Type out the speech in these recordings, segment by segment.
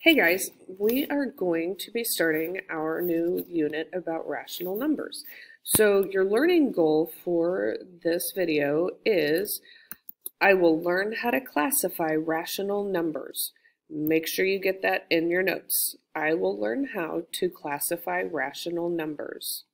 Hey guys, we are going to be starting our new unit about rational numbers. So your learning goal for this video is I will learn how to classify rational numbers. Make sure you get that in your notes. I will learn how to classify rational numbers.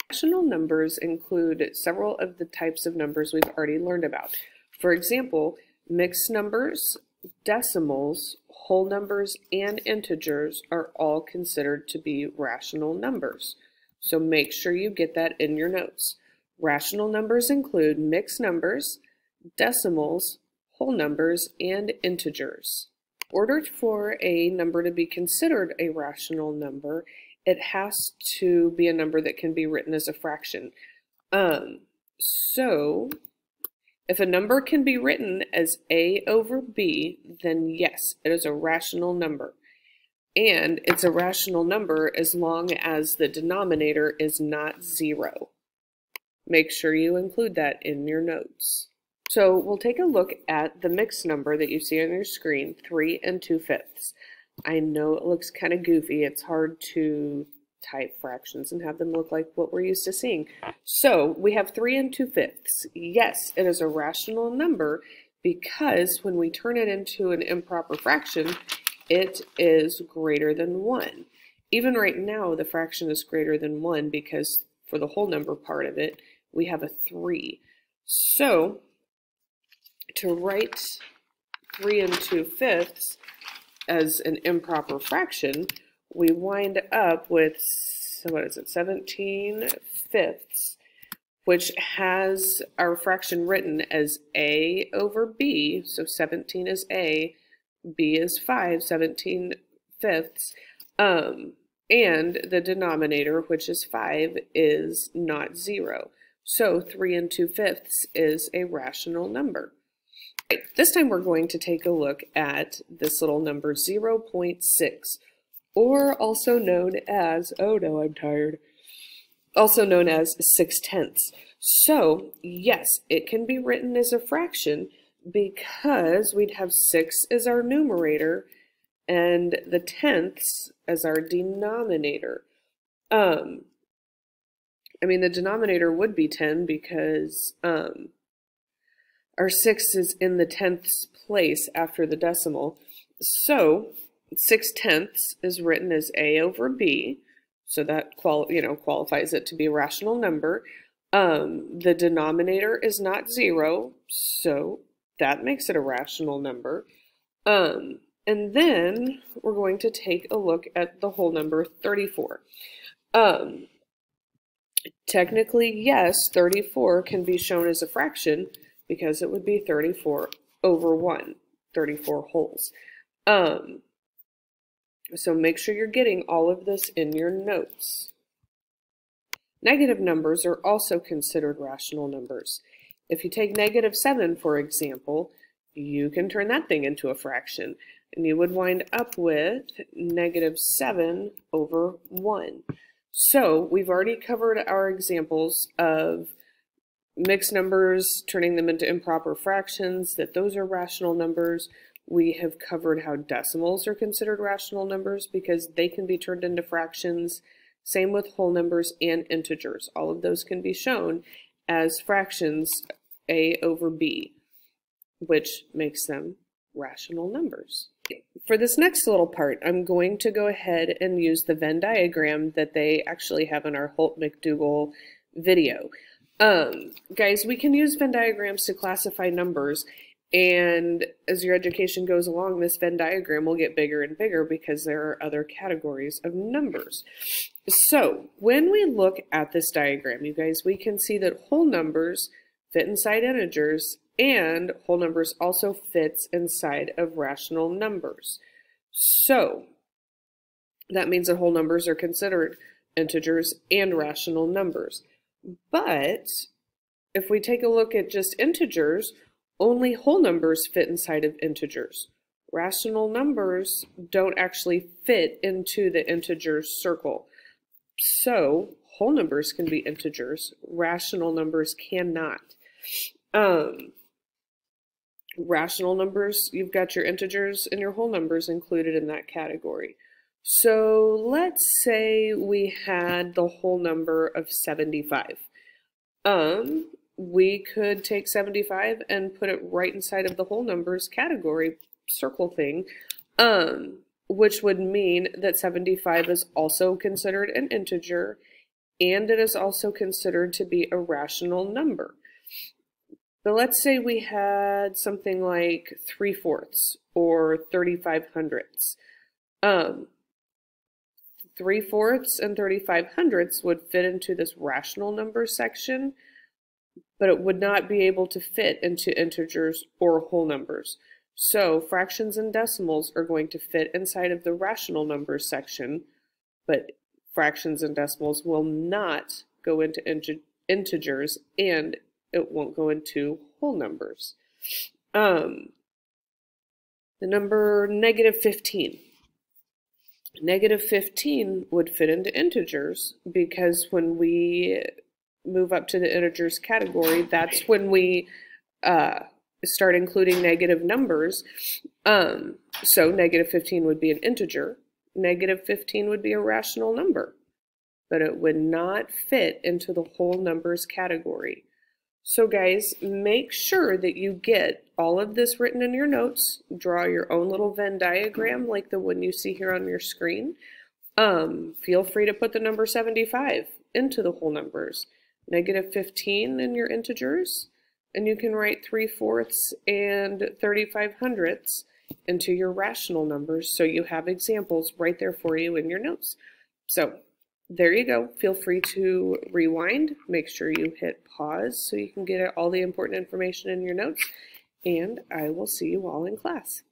Rational numbers include several of the types of numbers we've already learned about. For example, mixed numbers, decimals, whole numbers, and integers are all considered to be rational numbers. So make sure you get that in your notes. Rational numbers include mixed numbers, decimals, whole numbers, and integers. In order for a number to be considered a rational number, it has to be a number that can be written as a fraction. So if a number can be written as a over b, then yes, it is a rational number. And it's a rational number as long as the denominator is not 0. Make sure you include that in your notes. So we'll take a look at the mixed number that you see on your screen, 3 2/5. I know it looks kind of goofy. It's hard to type fractions and have them look like what we're used to seeing. So we have 3 2/5. Yes, it is a rational number because when we turn it into an improper fraction, it is greater than 1. Even right now, the fraction is greater than 1 because for the whole number part of it, we have a 3. So to write 3 2/5 as an improper fraction, we wind up with, so what is it, 17/5, which has our fraction written as a over b, so 17 is a, b is 5, 17/5, and the denominator, which is 5, is not 0. So 3 2/5 is a rational number. Right, this time we're going to take a look at this little number 0.6, or also known as, oh no, I'm tired, also known as 6/10. So yes, it can be written as a fraction because we'd have 6 as our numerator and the tenths as our denominator. I mean, the denominator would be 10 because our 6 is in the tenths place after the decimal. So 6/10 is written as a over b, so that qualifies it to be a rational number. The denominator is not 0, so that makes it a rational number. And then we're going to take a look at the whole number 34. Technically, yes, 34 can be shown as a fraction because it would be 34 over 1, 34 wholes. So make sure you're getting all of this in your notes. Negative numbers are also considered rational numbers. If you take -7, for example, you can turn that thing into a fraction, and you would wind up with -7 over 1. So we've already covered our examples of mixed numbers, turning them into improper fractions, that those are rational numbers. We have covered how decimals are considered rational numbers because they can be turned into fractions. Same with whole numbers and integers. All of those can be shown as fractions, a over b, which makes them rational numbers. For this next little part, I'm going to go ahead and use the Venn diagram that they actually have in our Holt-McDougall video. Guys, we can use Venn diagrams to classify numbers, and as your education goes along, this Venn diagram will get bigger and bigger because there are other categories of numbers. So when we look at this diagram, you guys, we can see that whole numbers fit inside integers, and whole numbers also fits inside of rational numbers. So that means that whole numbers are considered integers and rational numbers. But if we take a look at just integers, only whole numbers fit inside of integers. Rational numbers don't actually fit into the integers circle. So whole numbers can be integers, rational numbers cannot. Rational numbers, you've got your integers and your whole numbers included in that category. So let's say we had the whole number of 75. We could take 75 and put it right inside of the whole numbers category circle thing, which would mean that 75 is also considered an integer, and it is also considered to be a rational number. But let's say we had something like 3/4 or 35/100. 3/4 and 35/100 would fit into this rational number section, but it would not be able to fit into integers or whole numbers. So fractions and decimals are going to fit inside of the rational numbers section, but fractions and decimals will not go into integers, and it won't go into whole numbers. The number -15. -15 would fit into integers because when we move up to the integers category, that's when we start including negative numbers. So -15 would be an integer. -15 would be a rational number, but it would not fit into the whole numbers category. So guys, make sure that you get all of this written in your notes. Draw your own little Venn diagram like the one you see here on your screen. Feel free to put the number 75 into the whole numbers, -15 in your integers, and you can write 3/4 and 35/100 into your rational numbers, so you have examples right there for you in your notes. So there you go. Feel free to rewind. Make sure you hit pause so you can get all the important information in your notes, and I will see you all in class.